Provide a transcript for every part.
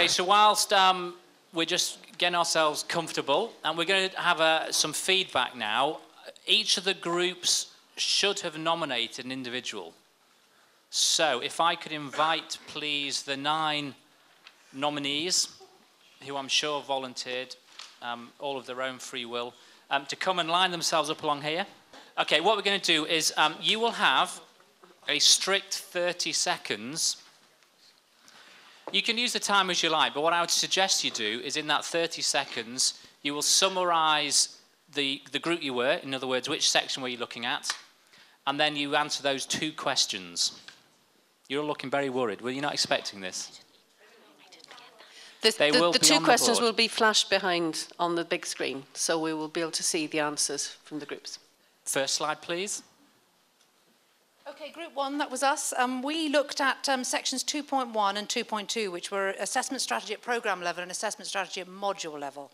Okay, so whilst we're just getting ourselves comfortable, and we're going to have some feedback now. Each of the groups should have nominated an individual. So if I could invite, please, the 9 nominees, who I'm sure volunteered, all of their own free will, to come and line themselves up along here. Okay, what we're going to do is you will have a strict 30 seconds. You can use the time as you like, but what I would suggest you do is in that 30 seconds, you will summarise the group you were, in other words, which section were you looking at, and then you answer those 2 questions. You're all looking very worried. Were you not expecting this? The 2 questions will be flashed behind on the big screen, so we will be able to see the answers from the groups. First slide, please. Okay, Group 1, that was us. We looked at sections 2.1 and 2.2, which were assessment strategy at programme level and assessment strategy at module level.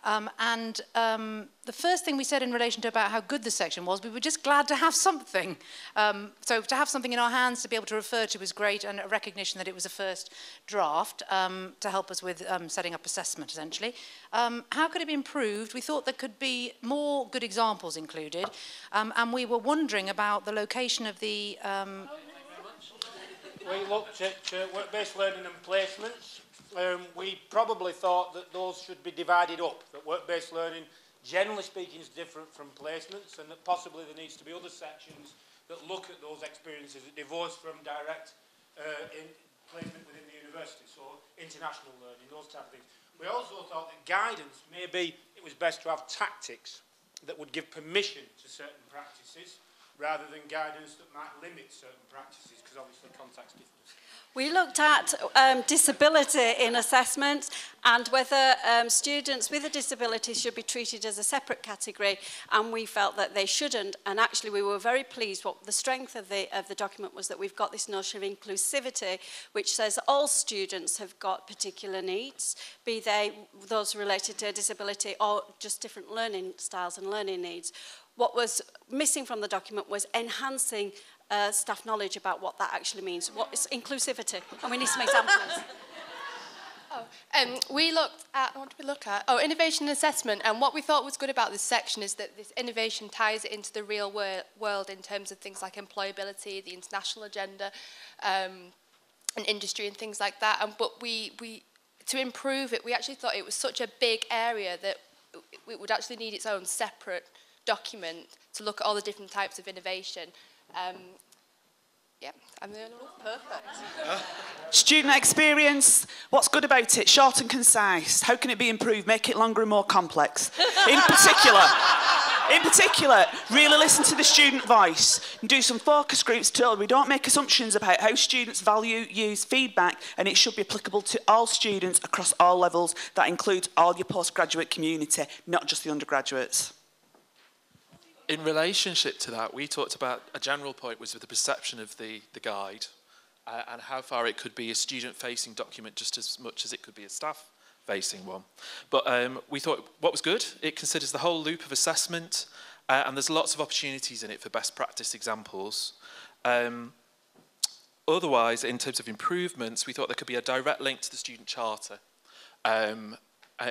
The first thing we said in relation to about how good the section was, we were just glad to have something. So to have something in our hands to be able to refer to was great, and a recognition that it was a first draft to help us with setting up assessment, essentially. How could it be improved? We thought there could be more good examples included, and we were wondering about the location of the... We looked at work-based learning and placements. We probably thought that those should be divided up, that work-based learning, generally speaking, is different from placements, and that possibly there needs to be other sections that look at those experiences that divorce from direct placement within the university, so international learning, those type of things. We also thought that guidance, maybe it was best to have tactics that would give permission to certain practices, rather than guidance that might limit certain practices, because obviously context differs. We looked at disability in assessment and whether students with a disability should be treated as a separate category, and we felt that they shouldn't. And actually we were very pleased. What the strength of the document was that we've got this notion of inclusivity, which says all students have got particular needs, be they those related to a disability or just different learning styles and learning needs. What was missing from the document was enhancing staff knowledge about what that actually means. What is inclusivity? And we need some examples. We looked at, what did we look at? Oh, innovation and assessment. And what we thought was good about this section is that this innovation ties it into the real world in terms of things like employability, the international agenda, and industry and things like that. But to improve it, we actually thought it was such a big area that it would actually need its own separate document to look at all the different types of innovation. Yeah, I'm the only one. Perfect. Student experience, what's good about it? Short and concise. How can it be improved? Make it longer and more complex. In particular, really listen to the student voice and do some focus groups till we don't make assumptions about how students value, use feedback, and it should be applicable to all students across all levels. That includes all your postgraduate community, not just the undergraduates. In relationship to that, we talked about a general point was with the perception of the guide and how far it could be a student-facing document just as much as it could be a staff-facing one. But we thought what was good, it considers the whole loop of assessment and there's lots of opportunities in it for best practice examples. Otherwise, in terms of improvements, we thought there could be a direct link to the student charter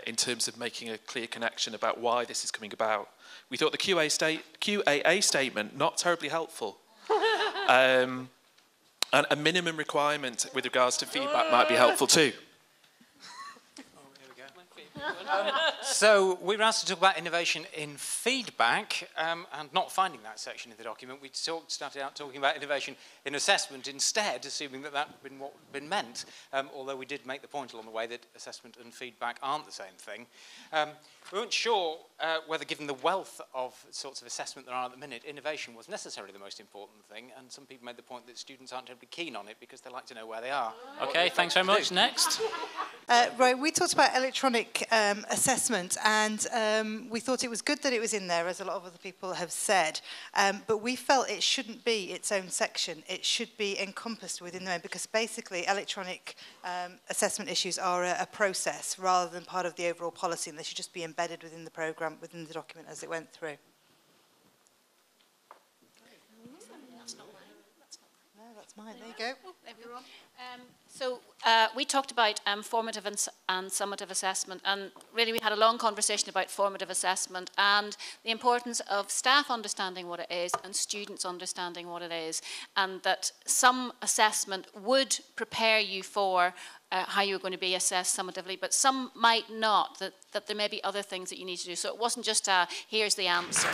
in terms of making a clear connection about why this is coming about. We thought the QAA statement, not terribly helpful. And a minimum requirement with regards to feedback might be helpful too. So we were asked to talk about innovation in feedback and not finding that section in the document. We started out talking about innovation in assessment instead, assuming that that had been what had been meant, although we did make the point along the way that assessment and feedback aren't the same thing. We weren't sure whether, given the wealth of sorts of assessment there are at the minute, innovation was necessarily the most important thing, and some people made the point that students aren't terribly keen on it because they like to know where they are. Okay, thanks very much. Next. Right, we talked about electronic assessment, and we thought it was good that it was in there, as a lot of other people have said, but we felt it shouldn't be its own section. It should be encompassed within there, because basically electronic assessment issues are a process rather than part of the overall policy, and they should just be embedded within the programme, within the document as it went through. That's mine. There you go. Everyone. We talked about formative and summative assessment, and really we had a long conversation about formative assessment and the importance of staff understanding what it is and students understanding what it is, and that some assessment would prepare you for how you're going to be assessed summatively, but some might not, that there may be other things that you need to do. So it wasn't just here's the answer.